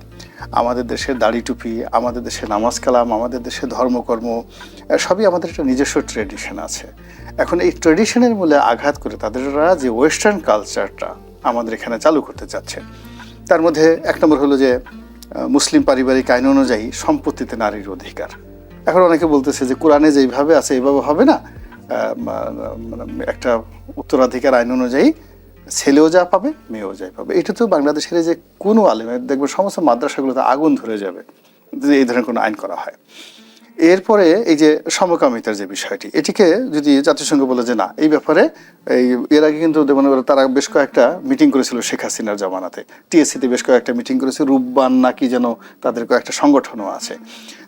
Speaker 2: আমাদের দেশের দাড়ি টুপি, আমাদের দেশে নামাজ কালাম, আমাদের দেশে ধর্মকর্ম, সবই আমাদের একটা নিজস্ব ট্রেডিশন আছে। এখন এই ট্রেডিশনের মূলে আঘাত করে তাদেররা যে ওয়েস্টার্ন কালচারটা আমাদের এখানে চালু করতে চাচ্ছে, তার মধ্যে এক নম্বর হলো যে মুসলিম পারিবারিক আইন অনুযায়ী সম্পত্তিতে নারীর অধিকার। এখন অনেকে বলতেছে যে কোরআনে যেইভাবে আছে এইভাবে হবে না, একটা উত্তরাধিকার আইন অনুযায়ী ছেলেও যা পাবে মেয়েও যাই পাবে। এটা তো বাংলাদেশের যে কোনো আলেমের দেখবে সমস্ত মাদ্রাসাগুলোতে আগুন ধরে যাবে যদি এই ধরনের কোনো আইন করা হয়। এরপরে এই যে সমকামিতার যে বিষয়টি, এটিকে যদি জাতিসংঘ বলে যে না, এই ব্যাপারে এর আগে কিন্তু তারা বেশ কয়েকটা মিটিং করেছিল শেখ হাসিনার জমানাতে, টিএসসিতে বেশ কয়েকটা মিটিং করেছে, রূপবান নাকি যেন তাদের কয়েকটা সংগঠনও আছে।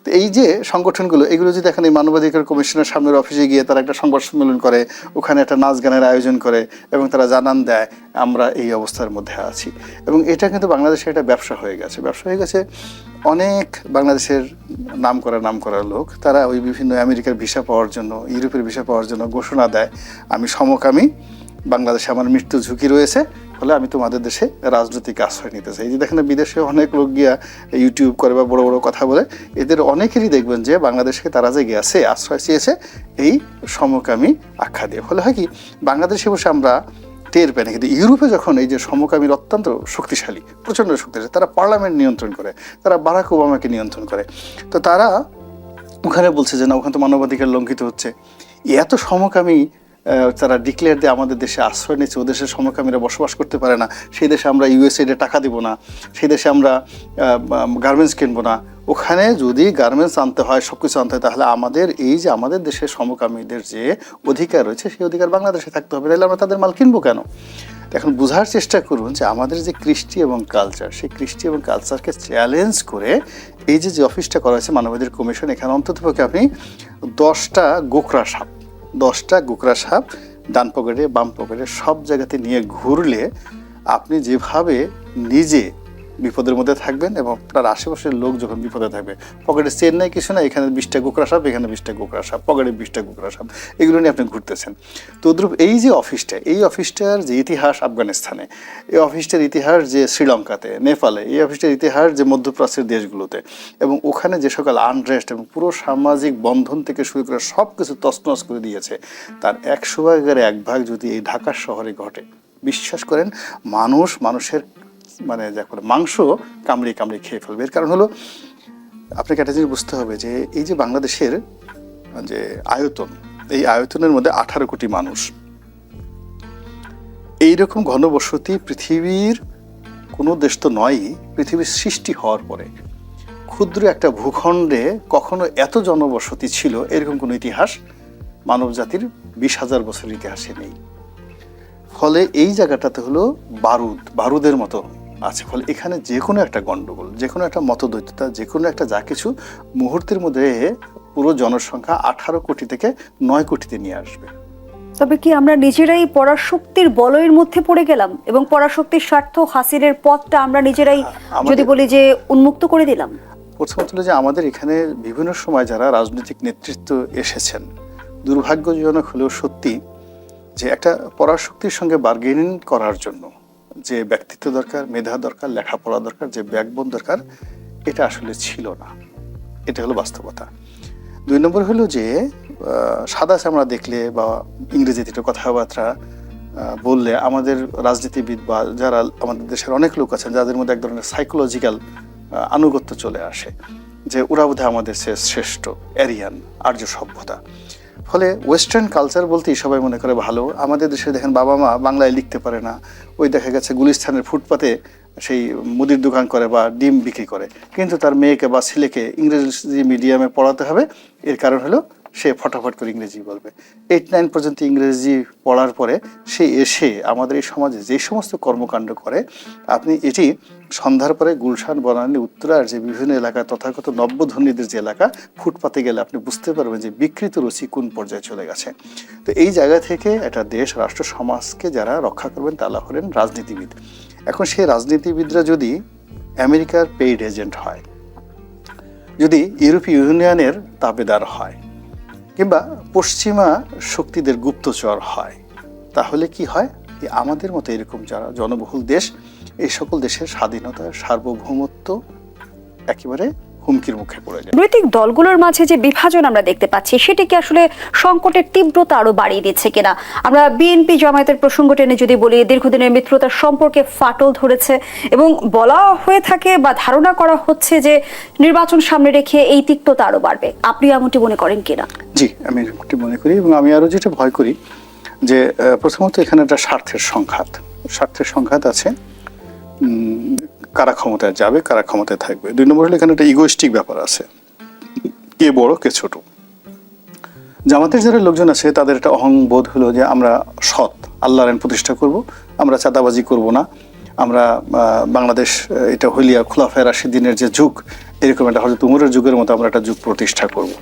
Speaker 2: তো এই যে সংগঠনগুলো, এগুলো যদি এখন এই মানবাধিকার কমিশনের সামনের অফিসে গিয়ে তারা একটা সংবাদ সম্মেলন করে, ওখানে একটা নাচ গানের আয়োজন করে এবং তারা জানান দেয় আমরা এই অবস্থার মধ্যে আছি, এবং এটা কিন্তু বাংলাদেশে একটা ব্যবসা হয়ে গেছে। অনেক বাংলাদেশের নাম করা লোক তারা ওই বিভিন্ন আমেরিকার ভিসা পাওয়ার জন্য, ইউরোপের ভিসা পাওয়ার জন্য ঘোষণা দেয় আমি সমকামী, বাংলাদেশে আমার মৃত্যু ঝুঁকি রয়েছে, ফলে আমি তোমাদের দেশে রাজনৈতিক আশ্রয় নিতে চাই। এই যে দেখেন না, বিদেশে অনেক লোক গিয়া ইউটিউব করে বা বড় বড় কথা বলে, এদের অনেকেরই দেখবেন যে বাংলাদেশে তারা যে গেছে আশ্রয় চেয়েছে এই সমকামী আখ্যা দিয়ে। ফলে হয় কি, বাংলাদেশে বসে আমরা টের পাই না, কিন্তু ইউরোপে যখন এই যে সমকামীর অত্যন্ত শক্তিশালী, প্রচণ্ড শক্তিশালী, তারা পার্লামেন্ট নিয়ন্ত্রণ করে, তারা বারাক ওবামাকে নিয়ন্ত্রণ করে, তো তারা ওখানে বলছে যে না, ওখানে তো মানবাধিকার লঙ্ঘিত হচ্ছে। এত সমকামী তারা ডিক্লেয়ার দিয়ে আমাদের দেশে আশ্রয় নিচ্ছে, ও দেশের সমকামীরা বসবাস করতে পারে না, সেই দেশে আমরা ইউএসএইডে টাকা দিব না, সেই দেশে আমরা গার্মেন্টস কিনবো না। ওখানে যদি গার্মেন্টস আনতে হয়, সব কিছু আনতে হয়, তাহলে আমাদের এই যে আমাদের দেশের সমকামীদের যে অধিকার রয়েছে সেই অধিকার বাংলাদেশে থাকতে হবে, তাহলে আমরা তাদের মাল কিনবো কেন? এখন বোঝার চেষ্টা করুন যে আমাদের যে কৃষ্টি এবং কালচার, সেই কৃষ্টি এবং কালচারকে চ্যালেঞ্জ করে এই যে অফিসটা করা হয়েছে মানবাধিকার কমিশন, এখানে অন্ততপক্ষে আপনি 10টা গোকরা সাপ ডান পকেটে বাম পকেটে সব জায়গাতে নিয়ে ঘুরলে আপনি যেভাবে নিজে বিপদের মধ্যে থাকবেন এবং আপনার আশেপাশের লোক যখন বিপদে থাকবে, পকেটে চেন নাই কিছু না, এখানে 20টা গোকরা সাপ, এখানে 20টা গোকরা সাপ, পকেটে 20টা গোকরা সাপ, এগুলো নিয়ে আপনি ঘুরতেছেন। তদ্রূপ এই যে অফিসটা, এই অফিসটার যে ইতিহাস আফগানিস্তানে, এই অফিসটার ইতিহাস যে শ্রীলঙ্কাতে, নেপালে, এই অফিসটার ইতিহাস যে মধ্যপ্রাচ্যের দেশগুলোতে, এবং ওখানে যে সকল আনরেস্ট এবং পুরো সামাজিক বন্ধন থেকে শুরু করে সব কিছু তছনছ করে দিয়েছে, তার 100 ভাগের 1 ভাগ যদি এই ঢাকা শহরে ঘটে, বিশ্বাস করেন মানুষের মানে যা করে মাংস কামড়িয়ে খেয়ে ফেলবে। এর কারণ হলো, আপনাকে একটা জিনিস বুঝতে হবে যে এই যে বাংলাদেশের যে আয়তন, এই আয়তনের মধ্যে 18 কোটি মানুষ, এইরকম ঘনবসতি পৃথিবীর কোনো দেশ তো নয়ই। পৃথিবীর সৃষ্টি হওয়ার পরে ক্ষুদ্র একটা ভূখণ্ডে কখনো এত জনবসতি ছিল এরকম কোনো ইতিহাস মানব জাতির 20,000 বছরের ইতিহাসে নেই। ফলে এই জায়গাটাতে হলো বারুদের মতো আছে। ফলে এখানে যে কোনো একটা গন্ডগোল, যে কোনো একটা মতদ্বৈততা, যে কোনো একটা যা কিছু মুহূর্তের মধ্যে পুরো জনসংখ্যা 18 কোটি থেকে 9 কোটিতে নিয়ে আসবে।
Speaker 1: তবে কি আমরা নিজেরাই পরাশক্তির বলয়ের মধ্যে পড়ে গেলাম এবং পরাশক্তির স্বার্থ হাসিলের পথটা আমরা নিজেরাই যদি বলি যে উন্মুক্ত করে দিলাম?
Speaker 2: প্রথমত হলো যে আমাদের এখানে বিভিন্ন সময় যারা রাজনৈতিক নেতৃত্ব এসেছেন, দুর্ভাগ্যজনক হলেও সত্যি যে একটা পরাশক্তির সঙ্গে বার্গেনিং করার জন্য যে ব্যক্তিত্ব দরকার, মেধা দরকার, লেখাপড়া দরকার, যে ব্যাকবোন দরকার, এটা আসলে ছিল না। এটা হলো বাস্তবতা। 2 নম্বর হলো যে সাদা চামড়া দেখলে বা ইংরেজিতে একটু কথাবার্তা বললে আমাদের রাজনীতিবিদ বা যারা আমাদের দেশের অনেক লোক আছেন যাদের মধ্যে এক ধরনের সাইকোলজিক্যাল আনুগত্য চলে আসে যে ওরা বোধহয় আমাদের শ্রেষ্ঠ এরিয়ান আর্য সভ্যতা। ফলে ওয়েস্টার্ন কালচার বলতেই সবাই মনে করে ভালো। আমাদের দেশে দেখেন বাবা মা বাংলায় লিখতে পারে না, ওই দেখা গেছে গুলিস্তানের ফুটপাতে সেই মুদির দোকান করে বা ডিম বিক্রি করে, কিন্তু তার মেয়েকে বা ছেলেকে ইংরেজি মিডিয়ামে পড়াতে হবে। এর কারণ হলো সে ফটাফট করে ইংরেজি বলবে। 8-9 পর্যন্ত ইংরেজি পড়ার পরে সে এসে আমাদের এই সমাজে যে সমস্ত কর্মকাণ্ড করে, আপনি এটি সন্ধ্যার পরে গুলশান, বনানী, উত্তরার যে বিভিন্ন এলাকা তথাগত নব্যধনীদের যে এলাকা, ফুটপাতে গেলে আপনি বুঝতে পারবেন যে বিকৃত রুচি কোন পর্যায়ে চলে গেছে। তো এই জায়গা থেকে একটা দেশ, রাষ্ট্র, সমাজকে যারা রক্ষা করবেন তারা হলেন রাজনীতিবিদ। এখন সেই রাজনীতিবিদরা যদি আমেরিকার পেইড এজেন্ট হয়, যদি ইউরোপীয় ইউনিয়নের তাবেদার হয়, কিংবা পশ্চিমা শক্তিদের গুপ্তচর হয়, তাহলে কি হয়? আমাদের মতো এরকম যারা জনবহুল দেশ, এই সকল দেশের স্বাধীনতা, সার্বভৌমত্ব একেবারে হুমকির মুখে পড়ে যায়।
Speaker 1: রাজনৈতিক দলগুলোর মাঝে যে বিভাজন আমরা দেখতে পাচ্ছি, সেটি কি আসলে সংকটের তীব্রতা আরো বাড়িয়ে দিচ্ছে কিনা? আমরা বিএনপি জামায়াতের প্রসঙ্গ টেনে যদি বলি, দীর্ঘদিনের মিত্রতার সম্পর্কে ফাটল ধরেছে এবং বলা হয়ে থাকে বা ধারণা করা হচ্ছে যে নির্বাচন সামনে রেখে এই তিক্ততা আরো বাড়বে। আপনি এমনটি মনে করেন কিনা?
Speaker 2: জি, আমি এমনটি মনে করি এবং আমি আরো যেটা ভয় করি যে প্রথমত এখানে একটা স্বার্থের সংঘাত আছে। কারা ক্ষমতায় যাবে, কারা ক্ষমতায় থাকবে। 2 নম্বর হলো এখানে একটা ইগোইস্টিক ব্যাপার আছে, কে বড় কে ছোট। জামাতের যারা লোকজন আছে তাদের একটা অহংবোধ হলো যে আমরা সৎ, আল্লাহর আইন প্রতিষ্ঠা করব, আমরা চাঁদাবাজি করব না, আমরা বাংলাদেশ এটা হইলিয়া খোলাফায়ে রাশিদিনের যে যুগ, এরকম একটা হযরত উমরের যুগের মতো আমরা একটা যুগ প্রতিষ্ঠা করব।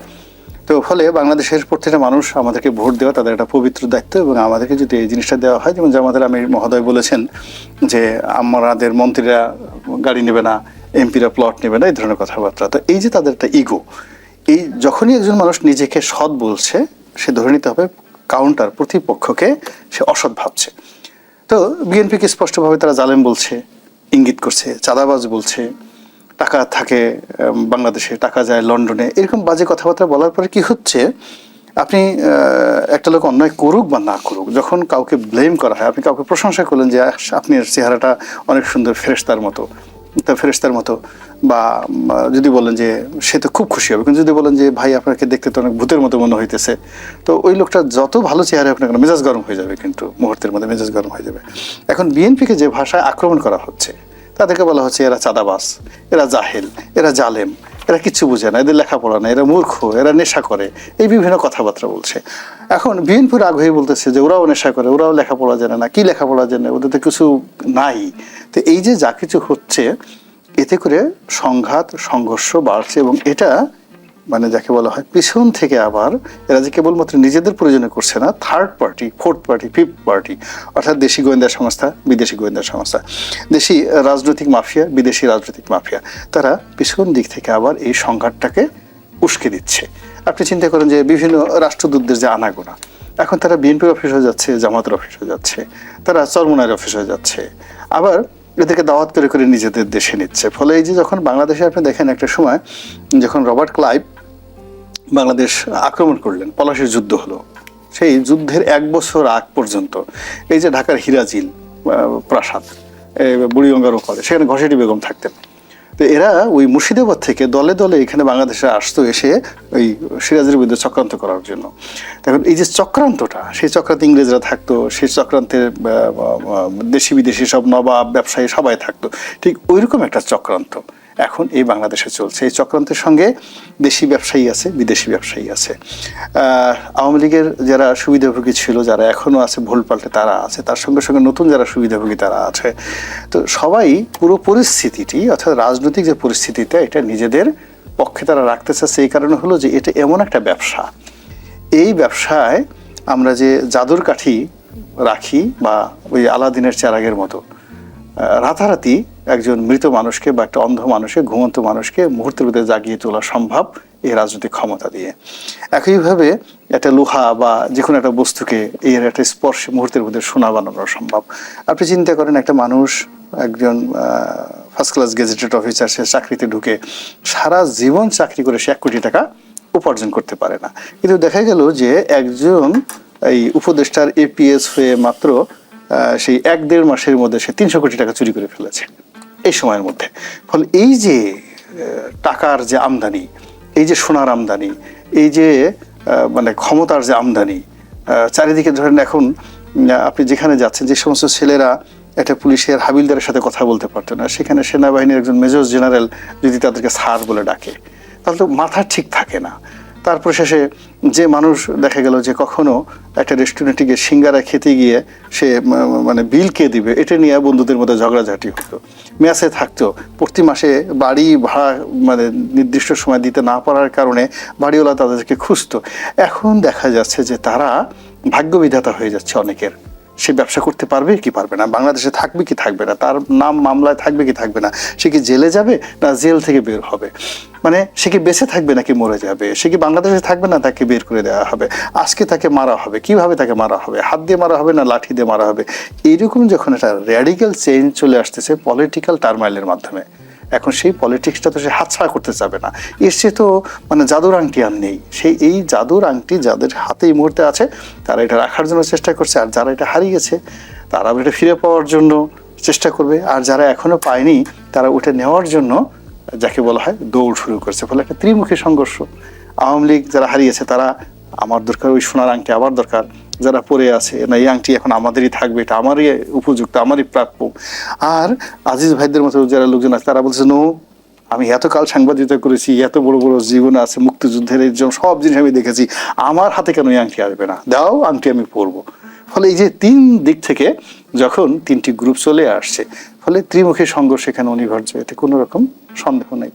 Speaker 2: তো ফলে বাংলাদেশের প্রত্যেকটা মানুষ আমাদেরকে ভোট দেওয়া তাদের একটা পবিত্র দায়িত্ব, এবং আমাদেরকে যদি এই জিনিসটা দেওয়া হয়, যেমন জামাতের আমির মহোদয় বলেছেন যে আমাদের মন্ত্রীরা গাড়ি নেবে না, এমপিরা প্লট নেবে না, এই ধরনের কথাবার্তা। তো এই যে তাদের একটা ইগো, এই যখনই একজন মানুষ নিজেকে সৎ বলছে, সে ধরে নিতে হবে কাউন্টার প্রতিপক্ষকে সে অসৎ ভাবছে। তো বিএনপিকে স্পষ্টভাবে তারা জালেম বলছে, ইঙ্গিত করছে, চাঁদাবাজ বলছে, টাকা থাকে বাংলাদেশে, টাকা যায় লন্ডনে, এরকম বাজে কথাবার্তা বলার পরে কি হচ্ছে, আপনি একটা লোক অন্যায় করুক বা না করুক, যখন কাউকে ব্লেম করা হয়, আপনি কাউকে প্রশংসা করলেন যে আপনার চেহারাটা অনেক সুন্দর, ফেরেশতার মতো, তা ফেরেশতার মতো, বা যদি বলেন যে সে তো খুব খুশি হবে, কিন্তু যদি বলেন যে ভাই আপনাকে দেখতে তো অনেক ভূতের মতো মনে হইতেছে, তো ওই লোকটা যত ভালো চেহারা আপনার মেজাজ গরম হয়ে যাবে, কিন্তু মুহূর্তের মধ্যে মেজাজ গরম হয়ে যাবে। এখন বিএনপিকে যে ভাষায় আক্রমণ করা হচ্ছে, তাদেরকে বলা হচ্ছে এরা চাঁদাবাজ, এরা জাহেল, এরা জালেম, এরা কিচ্ছু বুঝে না, এদের লেখাপড়া না, এরা মূর্খ, এরা নেশা করে, এই বিভিন্ন কথাবার্তা বলছে। এখন বিএনপির আগ্রহী বলতেছে যে ওরাও নেশা করে, ওরাও লেখাপড়া জানে না, কি লেখাপড়া জানে, ওদের তো কিছু নাই। তো এই যে যা কিছু হচ্ছে, এতে করে সংঘাত সংঘর্ষ বাড়ছে, এবং এটা মানে যাকে বলা হয় পিছন থেকে আবার এরা যে কেবলমাত্র নিজেদের প্রয়োজনে করছে না, third party, fourth party, fifth party, অর্থাৎ দেশি গোয়েন্দা সংস্থা, বিদেশি গোয়েন্দা সংস্থা, দেশি রাজনৈতিক মাফিয়া, বিদেশি রাজনৈতিক মাফিয়া, তারা পিছন দিক থেকে আবার এই সংঘাতটাকে উস্কে দিচ্ছে। আপনি চিন্তা করেন যে বিভিন্ন রাষ্ট্রদূতদের যে আনাগোনা, এখন তারা বিএনপির অফিস হয়ে যাচ্ছে, জামাতের অফিস হয়ে যাচ্ছে, তারা চরমোনাইয়ের অফিস হয়ে যাচ্ছে, আবার এদেরকে দাওয়াত করে করে নিজেদের দেশে নিচ্ছে। ফলে এই যে যখন বাংলাদেশে আপনি দেখেন একটা সময় যখন রবার্ট ক্লাইভ বাংলাদেশ আক্রমণ করলেন, পলাশির যুদ্ধ হলো, সেই যুদ্ধের 1 বছর আগ পর্যন্ত এই যে ঢাকার হিরাজিল প্রাসাদ, বুড়িগঙ্গার ওপারে, সেখানে ঘসেটি বেগম থাকতেন। তো এরা ওই মুর্শিদাবাদ থেকে দলে দলে এখানে বাংলাদেশে আসতো, এসে ওই সিরাজের বিরুদ্ধে চক্রান্ত করার জন্য। এখন এই যে চক্রান্তটা, সেই চক্রান্তে ইংরেজরা থাকতো, সেই চক্রান্তের দেশি বিদেশি সব নবাব ব্যবসায়ী সবাই থাকতো, ঠিক ওইরকম একটা চক্রান্ত এখন এই বাংলাদেশে চলছে। এই চক্রান্তের সঙ্গে দেশি ব্যবসায়ী আছে, বিদেশি ব্যবসায়ী আছে। আওয়ামী লীগের যারা সুবিধাভোগী ছিল, যারা এখনো আছে ভুল পাল্টে, তারা আছে, তার সঙ্গে সঙ্গে নতুন যারা সুবিধাভোগী তারা আছে। তো সবাই পুরো পরিস্থিতিটি, অর্থাৎ রাজনৈতিক যে পরিস্থিতিটা, এটা নিজেদের পক্ষে তারা রাখতে চাচ্ছে। এই কারণে হলো যে এটা এমন একটা ব্যবসা, এই ব্যবসায় আমরা যে জাদুর কাঠি রাখি বা ওই আলাদিনের চেরাগের মতো, রাতারাতি একজন মৃত মানুষকে বা একটা অন্ধ মানুষকে, ঘুমন্ত মানুষকে মুহূর্তের মধ্যে জাগিয়ে তোলা সম্ভব এই রাজনৈতিক ক্ষমতা দিয়ে। একইভাবে একটা লোহা বা যে কোনো একটা বস্তুকে এর একটা স্পর্শে মুহূর্তের মধ্যে সোনা বানানো সম্ভব। আপনি চিন্তা করেন একটা মানুষ, একজন ফার্স্ট ক্লাস গেজেটেড অফিসার, সে চাকরিতে ঢুকে সারা জীবন চাকরি করে সে 1 কোটি টাকা উপার্জন করতে পারে না, কিন্তু দেখা গেল যে একজন এই উপদেষ্টার এপিএস হয়ে মাত্র সেই 1-1.5 মাসের মধ্যে সে 300 কোটি টাকা চুরি করে ফেলেছে এই সময়ের মধ্যে। ফলে এই যে টাকার যে আমদানি, এই যে সোনার আমদানি, এই যে মানে ক্ষমতার যে আমদানি, চারিদিকে ধরেন এখন আপনি যেখানে যাচ্ছেন, যে সমস্ত ছেলেরা একটা পুলিশের হাবিলদারের সাথে কথা বলতে পারতো না, সেখানে সেনাবাহিনীর একজন মেজর জেনারেল যদি তাদেরকে স্যার বলে ডাকে, তাহলে তো মাথা ঠিক থাকে না। তারপর শেষে যে মানুষ দেখা গেল যে কখনো একটা রেস্টুরেন্টে গিয়ে সিঙ্গারা খেতে গিয়ে সে মানে বিল কে দিবে, এটা নিয়ে বন্ধুদের মধ্যে ঝগড়াঝাটি হতো, মেসে থাকতো, প্রতি মাসে বাড়ি ভাড়া মানে নির্দিষ্ট সময় দিতে না পারার কারণে বাড়িওয়ালা তাদেরকে খুঁজতো। এখন দেখা যাচ্ছে যে তারা ভাগ্যবিধাতা হয়ে যাচ্ছে অনেকের। সে ব্যবসা করতে পারবে কি পারবে না, বাংলাদেশে থাকবে কি থাকবে না, তার নাম মামলায় থাকবে কি থাকবে না, সে কি জেলে যাবে না জেল থেকে বের হবে, মানে সে কি বেঁচে থাকবে নাকি মরে যাবে, সে কি বাংলাদেশে থাকবে না তাকে বের করে দেওয়া হবে, আজকে তাকে মারা হবে, কিভাবে তাকে মারা হবে, হাত দিয়ে মারা হবে না লাঠি দিয়ে মারা হবে। এইরকম যখন একটা র্যাডিক্যাল চেঞ্জ চলে আসতেছে পলিটিক্যাল টার্মাইলের মাধ্যমে, এখন সেই পলিটিক্সটা তো সে হাতছাড়া করতে চাবে না। এর সে তো মানে জাদুর আংটি আর নেই, সেই এই জাদুর আংটি যাদের হাতে এই মুহূর্তে আছে তারা এটা রাখার জন্য চেষ্টা করছে, আর যারা এটা হারিয়েছে তারা এটা ফিরে পাওয়ার জন্য চেষ্টা করবে, আর যারা এখনো পায়নি তারা ওটা নেওয়ার জন্য যাকে বলা হয় দৌড় শুরু করছে। ফলে একটা ত্রিমুখী সংঘর্ষ। আওয়ামী লীগ যারা হারিয়েছে তারা আমার দরকার ওই সোনার আংটি, আবার দরকার যারা পরে আছে না এই আংটি এখন আমাদেরই থাকবে, এটা আমারই উপযুক্ত, আমারই প্রাপ্য। আর আজিজ ভাইদের মতো যারা লোকজন আছে তারা বলছে নো, আমি এতকাল সাংবাদিকতা করেছি, এত বড় বড় জীবন আছে, মুক্তিযুদ্ধের এই সব জিনিস আমি দেখেছি, আমার হাতে কেন এই আংটি আসবে না, দাও আংটি আমি পরবো। ফলে এই যে 3 দিক থেকে যখন 3টি গ্রুপ চলে আসছে, ফলে ত্রিমুখী সংঘর্ষ এখানে অনিবার্য, এতে কোনো রকম সন্দেহ নেই।